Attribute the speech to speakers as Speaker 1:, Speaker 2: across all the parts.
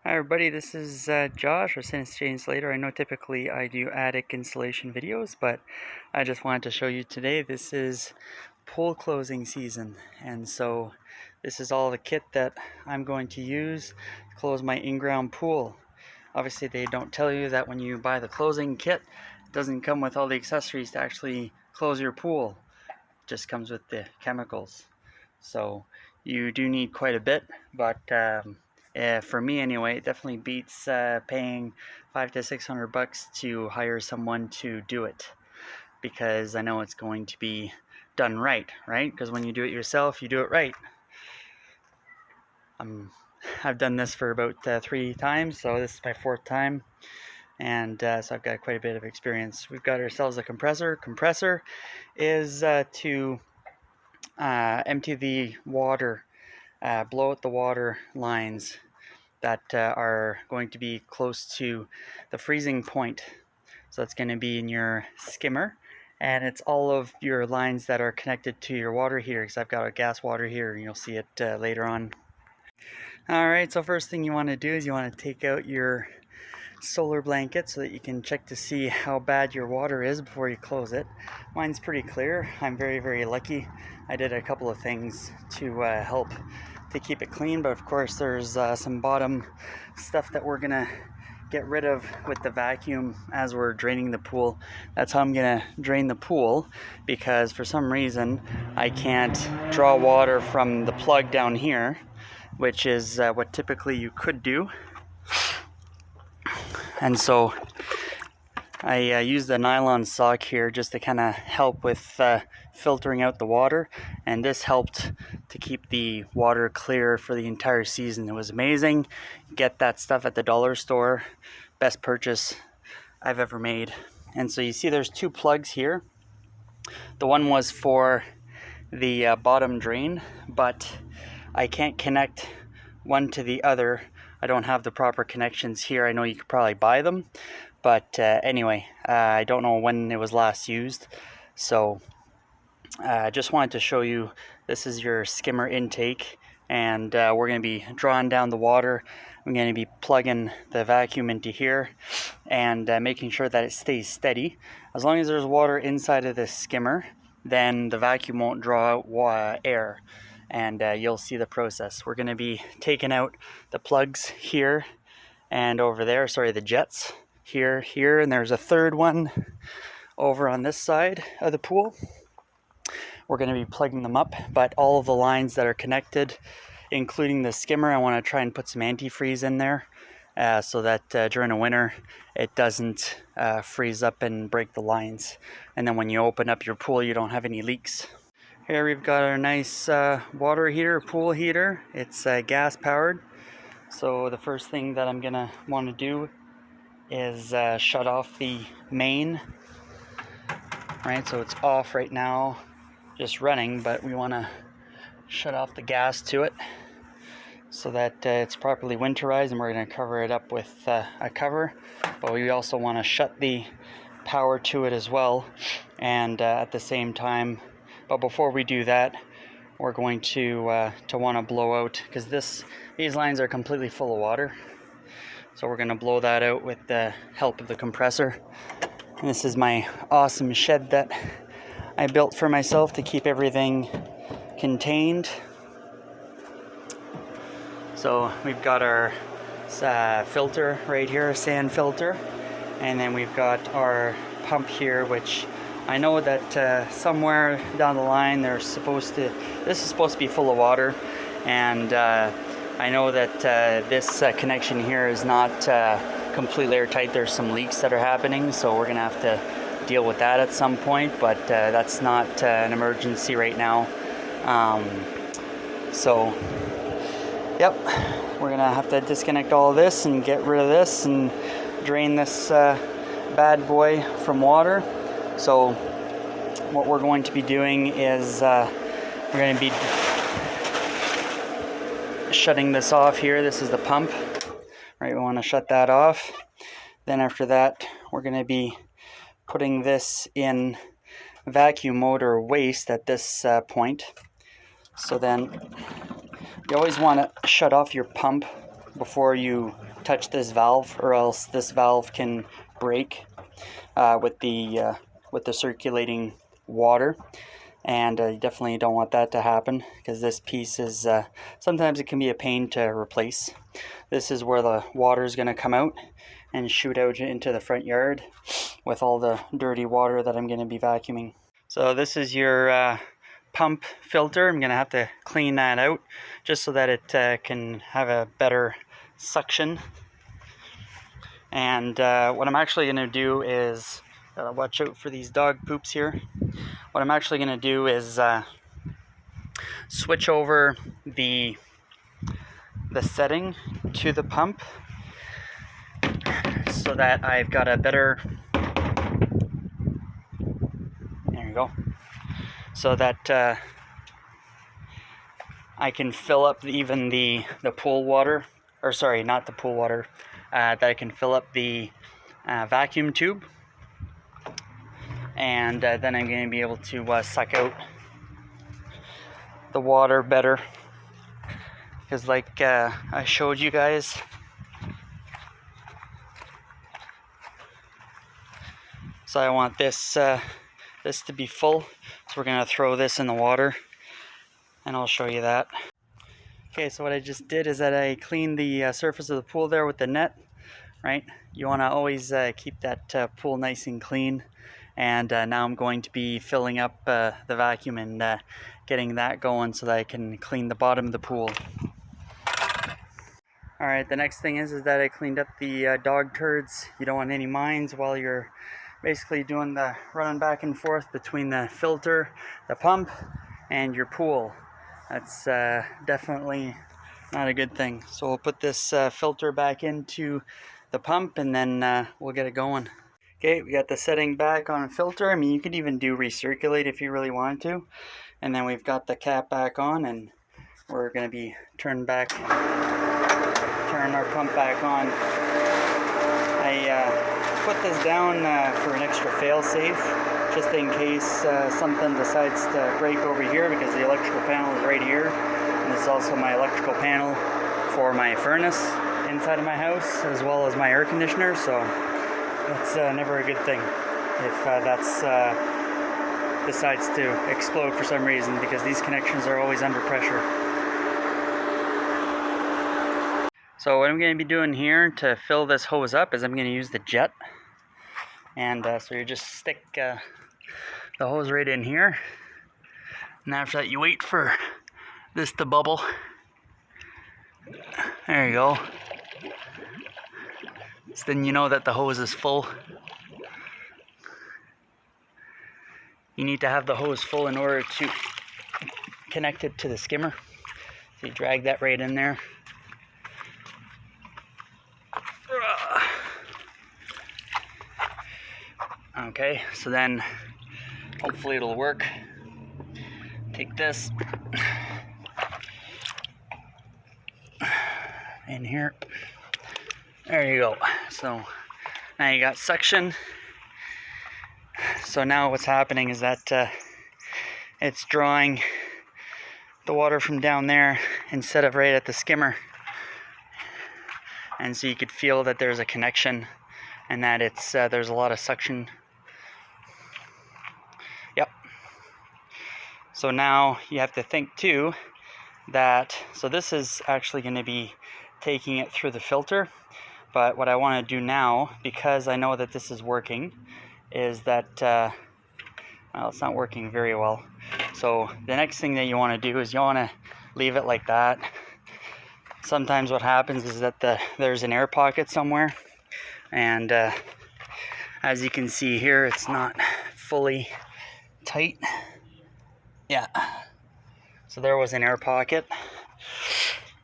Speaker 1: Hi everybody, this is Josh or Sinnisj Insulator. I know typically I do attic installation videos, but I just wanted to show you today. This is pool closing season, and so this is all the kit that I'm going to use to close my in-ground pool. Obviously they don't tell you that when you buy the closing kit, it doesn't come with all the accessories to actually close your pool. It just comes with the chemicals. So you do need quite a bit, but for me anyway, it definitely beats paying $500 to $600 to hire someone to do it, because I know it's going to be done right? Because when you do it yourself, you do it right. I've done this for about 3 times, so this is my 4th time, and so I've got quite a bit of experience. We've got ourselves a compressor. Compressor is to empty the water, blow out the water lines that are going to be close to the freezing point. So it's going to be in your skimmer, and it's all of your lines that are connected to your water heater, because I've got a gas water heater, and you'll see it later on. Alright, so first thing you want to do is you want to take out your solar blanket so that you can check to see how bad your water is before you close it. Mine's pretty clear. I'm very lucky. I did a couple of things to help to keep it clean, but of course there's some bottom stuff that we're gonna get rid of with the vacuum as we're draining the pool. That's how I'm gonna drain the pool, because for some reason I can't draw water from the plug down here, which is what typically you could do. And so I used a nylon sock here just to kind of help with filtering out the water, and this helped to keep the water clear for the entire season. It was amazing. Get that stuff at the dollar store. Best purchase I've ever made. And so you see there's 2 plugs here. The one was for the bottom drain, but I can't connect one to the other. I don't have the proper connections here. I know you could probably buy them, but anyway, I don't know when it was last used. So I just wanted to show you, this is your skimmer intake, and we're going to be drawing down the water. I'm going to be plugging the vacuum into here and making sure that it stays steady. As long as there's water inside of this skimmer, then the vacuum won't draw out air, and you'll see the process. We're going to be taking out the plugs here and over there, sorry, the jets here, and there's a third one over on this side of the pool. We're going to be plugging them up, but all of the lines that are connected, including the skimmer, I want to try and put some antifreeze in there so that during the winter it doesn't freeze up and break the lines, and then when you open up your pool you don't have any leaks. Here we've got our nice water heater, pool heater. It's gas powered. So the first thing that I'm gonna want to do is shut off the main. Right, so it's off right now, just running, but we want to shut off the gas to it so that it's properly winterized, and we're going to cover it up with a cover. But we also want to shut the power to it as well, and at the same time. But before we do that, we're going to want to blow out, because these lines are completely full of water. So we're going to blow that out with the help of the compressor. And this is my awesome shed that I built for myself to keep everything contained. So we've got our filter right here, sand filter, and then we've got our pump here, which I know that somewhere down the line this is supposed to be full of water, and I know that this connection here is not completely airtight. There's some leaks that are happening, so we're gonna have to deal with that at some point, but that's not an emergency right now. So yep, we're gonna have to disconnect all of this and get rid of this and drain this bad boy from water. So what we're going to be doing is we're going to be shutting this off here. This is the pump, right? We want to shut that off. Then after that, we're going to be putting this in vacuum mode or waste at this point. So then you always want to shut off your pump before you touch this valve, or else this valve can break with the circulating water. And you definitely don't want that to happen, because this piece is sometimes it can be a pain to replace. This is where the water is going to come out and shoot out into the front yard with all the dirty water that I'm going to be vacuuming. So this is your pump filter. I'm going to have to clean that out just so that it can have a better suction. And what I'm actually going to do is, watch out for these dog poops here. What I'm actually going to do is switch over the setting to the pump so that I've got a better, there you go, so that I can fill up even the pool water, or sorry, not the pool water, that I can fill up the vacuum tube. And then I'm going to be able to suck out the water better, because like I showed you guys, so I want this this to be full, so we're going to throw this in the water, and I'll show you that. Okay, so what I just did is that I cleaned the surface of the pool there with the net, right? You want to always keep that pool nice and clean. And now I'm going to be filling up the vacuum and getting that going so that I can clean the bottom of the pool. Alright, the next thing is that I cleaned up the dog turds. You don't want any mines while you're basically doing the running back and forth between the filter, the pump, and your pool. That's definitely not a good thing. So we'll put this filter back into the pump, and then we'll get it going. Okay, we got the setting back on filter. I mean, you could even do recirculate if you really wanted to. And then we've got the cap back on, and we're going to be turning our pump back on. I put this down for an extra fail-safe, just in case something decides to break over here, because the electrical panel is right here. And this is also my electrical panel for my furnace inside of my house, as well as my air conditioner. So that's never a good thing if that's decides to explode for some reason, because these connections are always under pressure. So what I'm going to be doing here to fill this hose up is I'm going to use the jet. And so you just stick the hose right in here. And after that you wait for this to bubble. There you go. So then you know that the hose is full. You need to have the hose full in order to connect it to the skimmer. So you drag that right in there. Okay, so then hopefully it'll work. Take this in here. There you go. So now you got suction. So now what's happening is that it's drawing the water from down there instead of right at the skimmer. And so you could feel that there's a connection, and that it's there's a lot of suction. Yep. So now you have to think too that, so this is actually going to be taking it through the filter, but what I want to do now, because I know that this is working, is that well, it's not working very well. So the next thing that you want to do is you want to leave it like that. Sometimes what happens is that there's an air pocket somewhere, and as you can see here, it's not fully tight. Yeah, so there was an air pocket,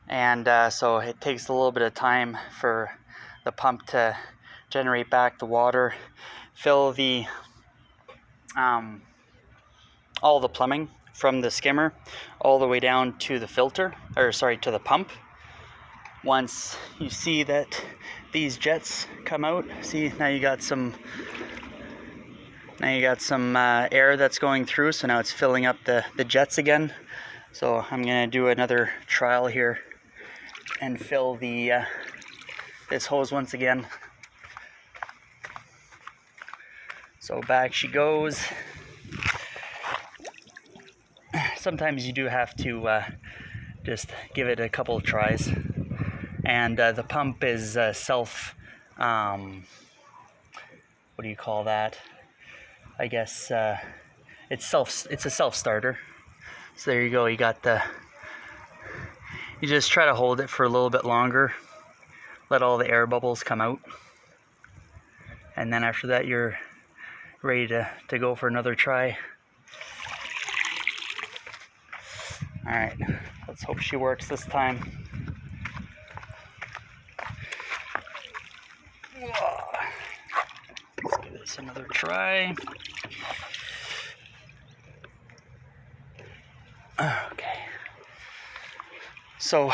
Speaker 1: and so it takes a little bit of time for the pump to generate back the water, fill the all the plumbing from the skimmer all the way down to the filter, or sorry, to the pump. Once you see that these jets come out, see, now you got some air that's going through, so now it's filling up the jets again. So I'm gonna do another trial here and fill the this hose once again. So back she goes. Sometimes you do have to just give it a couple of tries. And the pump is self, what do you call that? I guess it's a self-starter. So there you go, you just try to hold it for a little bit longer. Let all the air bubbles come out. And then after that you're ready to go for another try. Alright, let's hope she works this time. Let's give this another try. Okay. So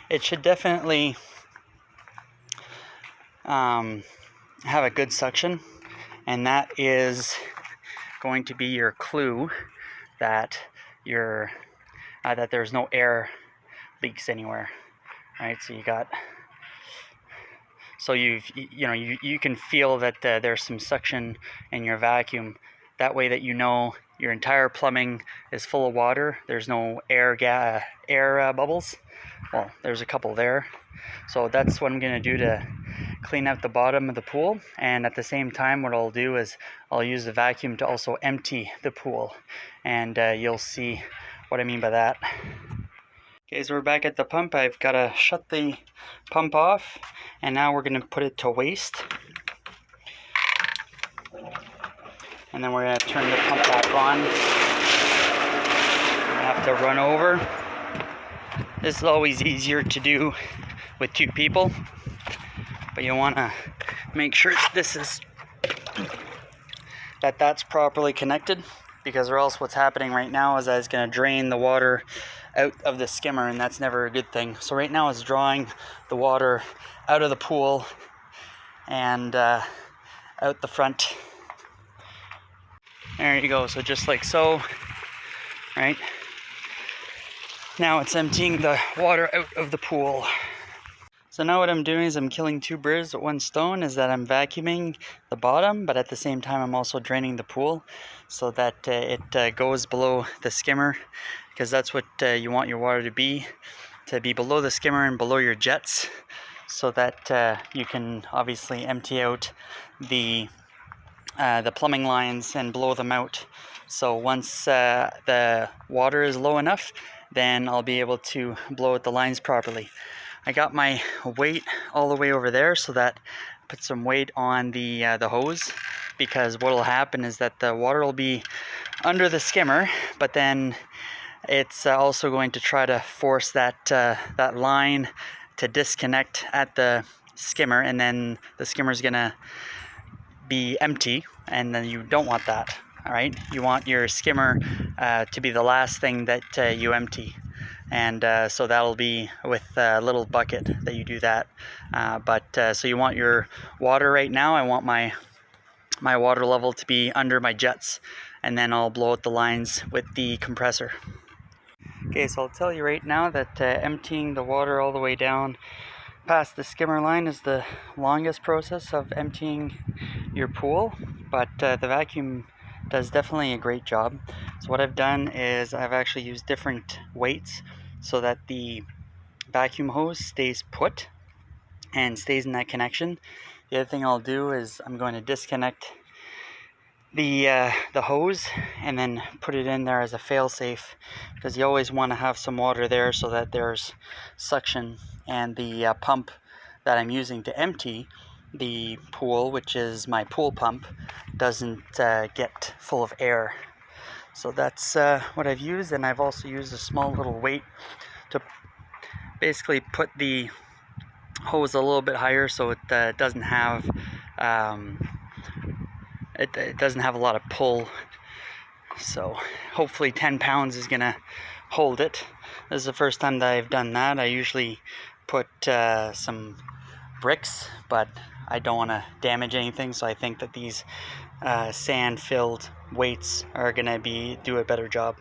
Speaker 1: it should definitely have a good suction, and that is going to be your clue that that there's no air leaks anywhere. Right? So you can feel that there's some suction in your vacuum. That way that you know your entire plumbing is full of water. There's no air bubbles. Well, there's a couple there. So that's what I'm going to do to clean out the bottom of the pool. And at the same time, what I'll do is I'll use the vacuum to also empty the pool. And you'll see what I mean by that. Okay, so we're back at the pump. I've got to shut the pump off. And now we're going to put it to waste. And then we're going to turn the pump back on. We have to run over. This is always easier to do with two people, but you want to make sure that's properly connected, because or else what's happening right now is that it's going to drain the water out of the skimmer, and that's never a good thing. So right now it's drawing the water out of the pool and out the front. There you go. So just like so, right? Now it's emptying the water out of the pool. So now what I'm doing is I'm killing two birds with one stone, is that I'm vacuuming the bottom, but at the same time I'm also draining the pool so that it goes below the skimmer, because that's what you want your water to be below the skimmer and below your jets, so that you can obviously empty out the plumbing lines and blow them out. So once the water is low enough, then I'll be able to blow out the lines properly. I got my weight all the way over there, so that put some weight on the hose, because what will happen is that the water will be under the skimmer, but then it's also going to try to force that line to disconnect at the skimmer, and then the skimmer is gonna be empty, and then you don't want that. All right, you want your skimmer to be the last thing that you empty, and so that'll be with a little bucket that you do that. So you want your water right now. I want my water level to be under my jets, and then I'll blow out the lines with the compressor. Okay, so I'll tell you right now that emptying the water all the way down past the skimmer line is the longest process of emptying your pool, but the vacuum does definitely a great job. So what I've done is I've actually used different weights so that the vacuum hose stays put and stays in that connection. The other thing I'll do is I'm going to disconnect the hose and then put it in there as a fail-safe, because you always want to have some water there so that there's suction, and the pump that I'm using to empty the pool, which is my pool pump, doesn't get full of air. So that's what I've used, and I've also used a small little weight to basically put the hose a little bit higher, so it doesn't have it doesn't have a lot of pull. So hopefully 10 pounds is gonna hold it. This is the first time that I've done that. I usually put some bricks, but I don't want to damage anything, so I think that these sand-filled weights are gonna do a better job.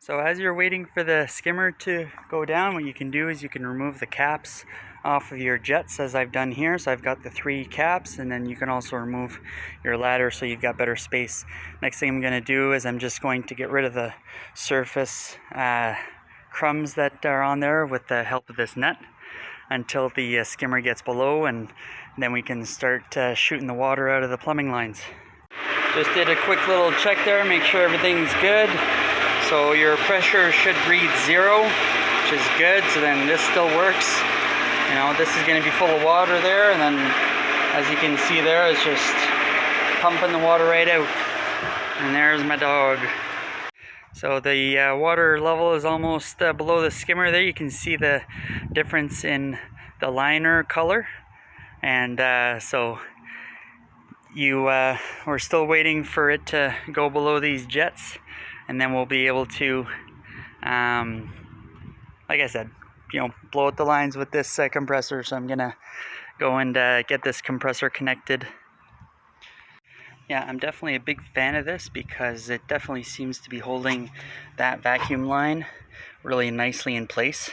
Speaker 1: So as you're waiting for the skimmer to go down, what you can do is you can remove the caps off of your jets, as I've done here. So I've got the 3 caps, and then you can also remove your ladder so you've got better space. Next thing I'm going to do is I'm just going to get rid of the surface crumbs that are on there with the help of this net until the skimmer gets below, and then we can start shooting the water out of the plumbing lines. Just did a quick little check there, make sure everything's good. So your pressure should read 0, which is good. So then this still works. You know, this is going to be full of water there, and then as you can see there, it's just pumping the water right out. And there's my dog. So the water level is almost below the skimmer there. You can see the difference in the liner color. And so we're still waiting for it to go below these jets, and then we'll be able to, like I said, you know, blow out the lines with this compressor. So I'm gonna go and get this compressor connected. Yeah, I'm definitely a big fan of this because it definitely seems to be holding that vacuum line really nicely in place,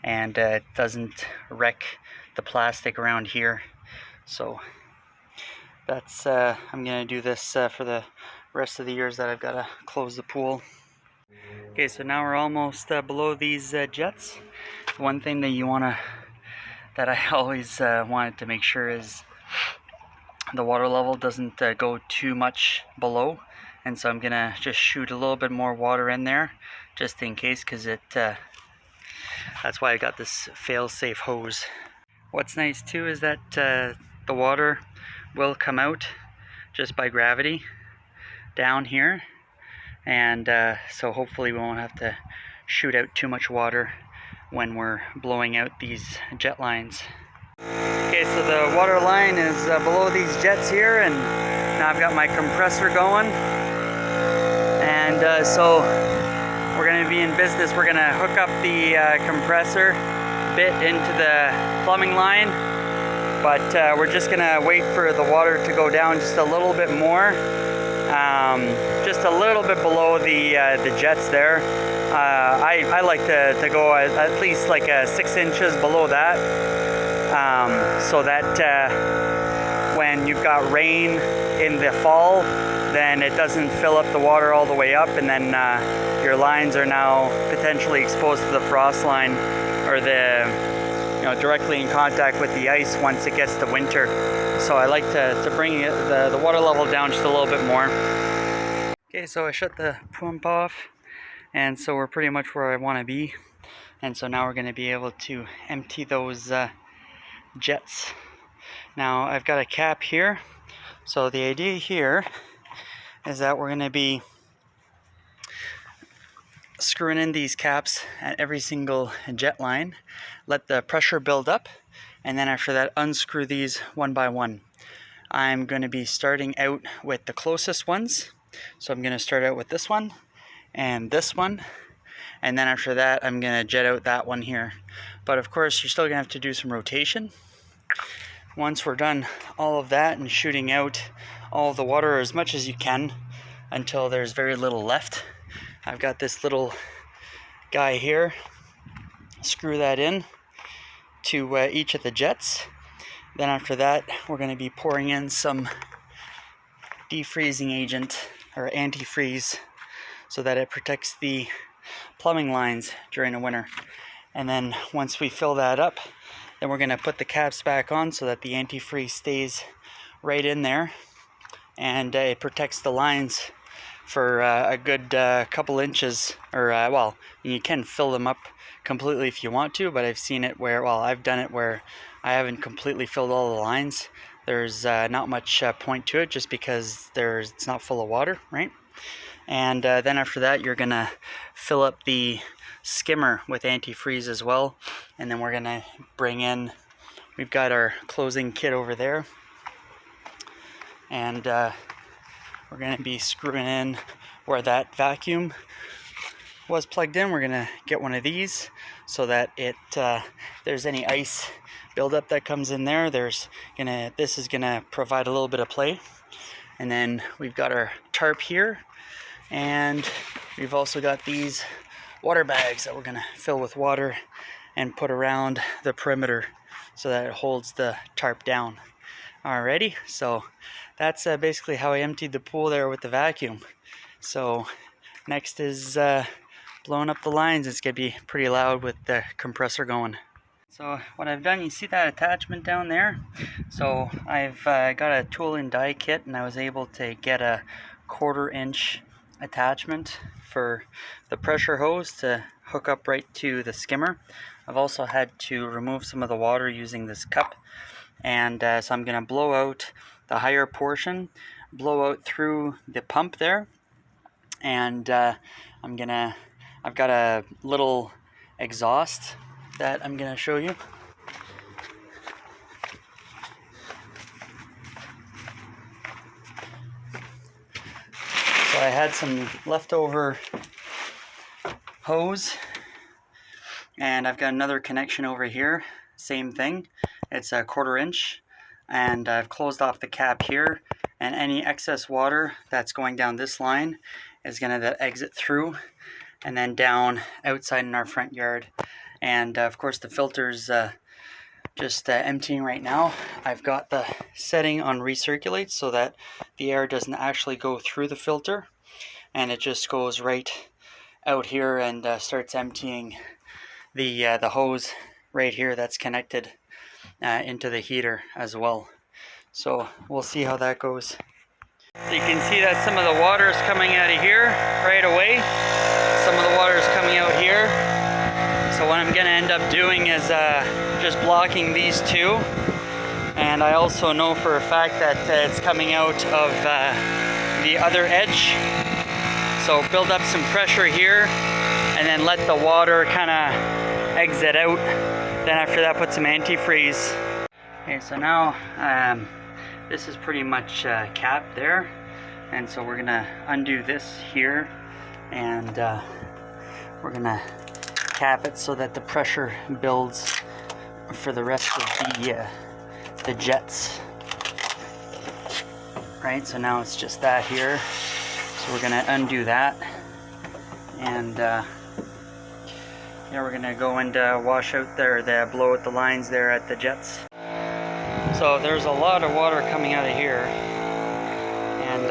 Speaker 1: and it doesn't wreck the plastic around here. So that's I'm gonna do this for the rest of the years that I've got to close the pool. Okay, so now we're almost below these jets. One thing that that I always wanted to make sure is the water level doesn't go too much below, and so I'm gonna just shoot a little bit more water in there just in case, because that's why I got this fail-safe hose. What's nice too is that the water will come out just by gravity down here, and so hopefully we won't have to shoot out too much water when we're blowing out these jet lines. Okay, so the water line is below these jets here, and now I've got my compressor going, and so we're going to be in business. We're going to hook up the compressor bit into the plumbing line, but we're just going to wait for the water to go down just a little bit more, just a little bit below the jets there. I like to go at least like 6 inches below that, so that when you've got rain in the fall, then it doesn't fill up the water all the way up, and then your lines are now potentially exposed to the frost line, or directly in contact with the ice once it gets to winter. So I like to bring the water level down just a little bit more. Okay, so I shut the pump off, and so we're pretty much where I want to be. And so now we're going to be able to empty those jets. Now I've got a cap here. So the idea here is that we're going to be screwing in these caps at every single jet line, let the pressure build up, and then after that unscrew these one by one. I'm going to be starting out with the closest ones. So I'm going to start out with this one and this one, and then after that I'm going to jet out that one here. But of course you're still going to have to do some rotation. Once we're done all of that and shooting out all of the water as much as you can until there's very little left, I've got this little guy here. Screw that in to each of the jets. Then after that we're going to be pouring in some defreezing agent or antifreeze so that it protects the plumbing lines during the winter. And then once we fill that up, then we're going to put the caps back on so that the antifreeze stays right in there, and it protects the lines for a good couple inches, or well, you can fill them up completely if you want to, but I've seen it where, well, I've done it where I haven't completely filled all the lines. There's not much point to it just because it's not full of water, right? And then after that you're gonna fill up the skimmer with antifreeze as well, and then we're gonna bring in, we've got our closing kit over there, and we're gonna be screwing in where that vacuum was plugged in. We're gonna get one of these so that there's any ice buildup that comes in there, this is gonna provide a little bit of play. And then we've got our tarp here, And we've also got these water bags that we're gonna fill with water and put around the perimeter so that it holds the tarp down. Alrighty, so that's basically how I emptied the pool there with the vacuum. So next is blowing up the lines. It's gonna be pretty loud with the compressor going. So what I've done, you see that attachment down there? So I've got a tool and die kit, and I was able to get a 1/4 inch attachment for the pressure hose to hook up right to the skimmer. I've also had to remove some of the water using this cup, and so I'm going to blow out the higher portion, blow out through the pump there, and I've got a little exhaust that I'm going to show you. So I had some leftover hose, and I've got another connection over here, same thing. It's a 1/4 inch, and I've closed off the cap here, and any excess water that's going down this line is going to exit through and then down outside in our front yard. And of course the filter's just emptying right now. I've got the setting on recirculate so that the air doesn't actually go through the filter, and it just goes right out here and starts emptying the hose right here that's connected into the heater as well. So we'll see how that goes. So you can see that some of the water is coming out of here right away. Some of the water is coming out here. So what I'm going to end up doing is just blocking these two. And I also know for a fact that it's coming out of the other edge. So build up some pressure here and then let the water kind of exit out. Then after that, put some antifreeze. Okay, so now this is pretty much capped there. And so we're going to undo this here, and we're going to cap it so that the pressure builds for the rest of the jets. Right, so now it's just that here. So we're gonna undo that, and yeah, we're gonna go and wash out there, blow out the lines there at the jets. So there's a lot of water coming out of here, and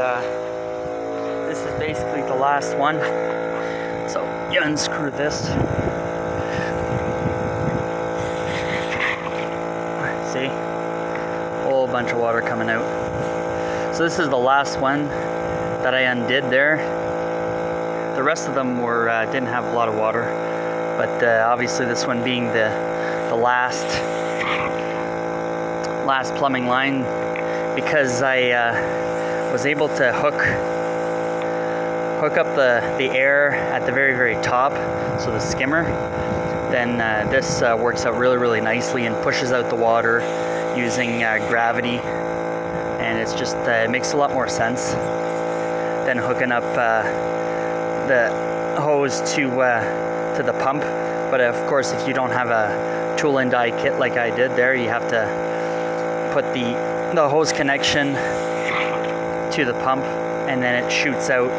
Speaker 1: this is basically the last one. So you unscrew this. See? A whole bunch of water coming out. So this is the last one that I undid there. The rest of them were didn't have a lot of water, but obviously this one being the last plumbing line, because I was able to hook up the air at the very top, so the skimmer, then this works out really nicely and pushes out the water using gravity, and it's just it makes a lot more sense than hooking up the hose to the pump. But of course, if you don't have a tool and die kit like I did there, you have to put the hose connection to the pump, and then it shoots out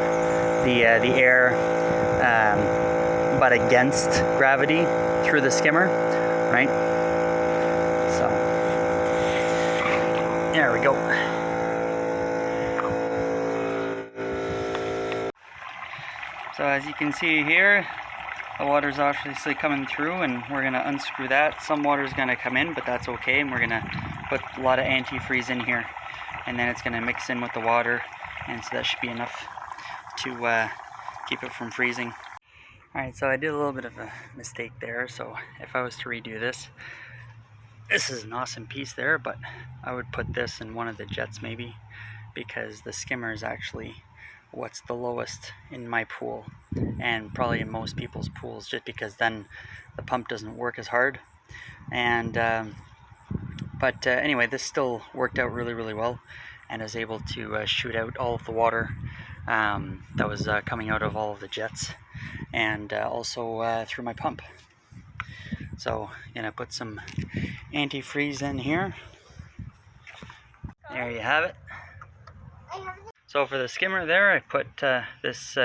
Speaker 1: the air, but against gravity through the skimmer, right? So there we go. So as you can see here, the water's obviously coming through, and we're going to unscrew that. Some water's going to come in, but that's okay, and we're going to put a lot of antifreeze in here, and then it's going to mix in with the water, and so that should be enough to keep it from freezing. Alright, so I did a little bit of a mistake there. So if I was to redo this is an awesome piece there, but I would put this in one of the jets maybe, because the skimmer is actually what's the lowest in my pool, and probably in most people's pools, just because then the pump doesn't work as hard. And but anyway, this still worked out really well, and I was able to shoot out all of the water that was coming out of all of the jets, and also through my pump. So I'm gonna put some antifreeze in here. There you have it. So for the skimmer there, I put this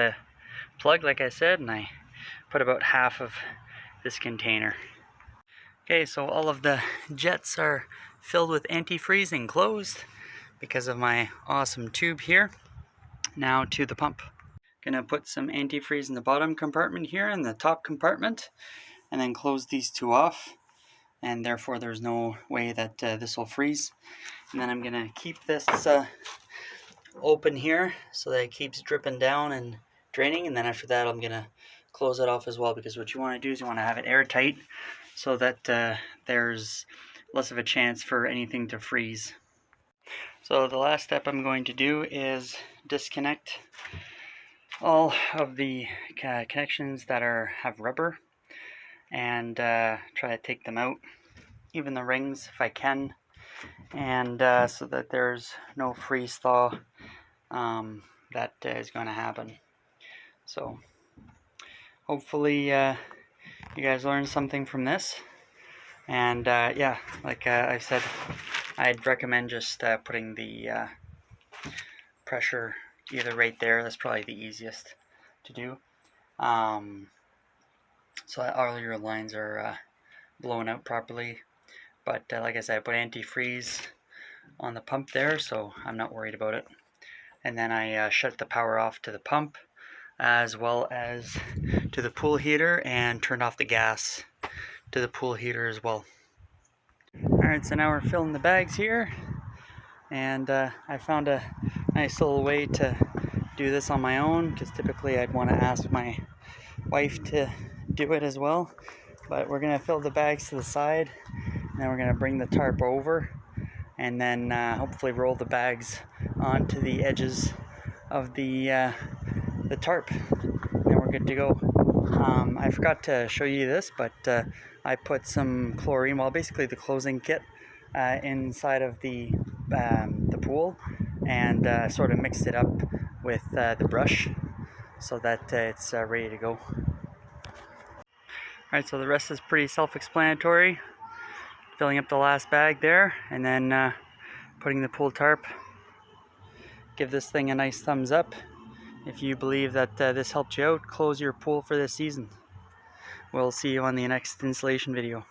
Speaker 1: plug, like I said, and I put about half of this container. Okay, so all of the jets are filled with antifreeze and closed because of my awesome tube here. Now to the pump. Gonna put some antifreeze in the bottom compartment here and the top compartment, and then close these two off, and therefore there's no way that this will freeze. And then I'm gonna keep this open here so that it keeps dripping down and draining, and then after that I'm gonna close it off as well, because what you want to do is you want to have it airtight so that there's less of a chance for anything to freeze. So the last step I'm going to do is disconnect all of the connections that have rubber, and try to take them out, even the rings if I can, and so that there's no freeze thaw that is going to happen. So hopefully you guys learned something from this, and yeah, like I've said, I'd recommend just putting the pressure either right there. That's probably the easiest to do, so that all your lines are blown out properly. But like I said, I put antifreeze on the pump there, so I'm not worried about it. And then I shut the power off to the pump as well as to the pool heater, and turned off the gas to the pool heater as well. Alright, so now we're filling the bags here, and I found a nice little way to do this on my own, because typically I'd want to ask my wife to do it as well. But we're going to fill the bags to the side, and then we're going to bring the tarp over, and then hopefully roll the bags onto the edges of the tarp, and then we're good to go. I forgot to show you this, but I put some chlorine, well basically the closing kit, inside of the pool, and sort of mixed it up with the brush so that it's ready to go. Alright, so the rest is pretty self-explanatory. Filling up the last bag there, and then putting the pool tarp. Give this thing a nice thumbs up if you believe that this helped you out. Close your pool for this season. We'll see you on the next installation video.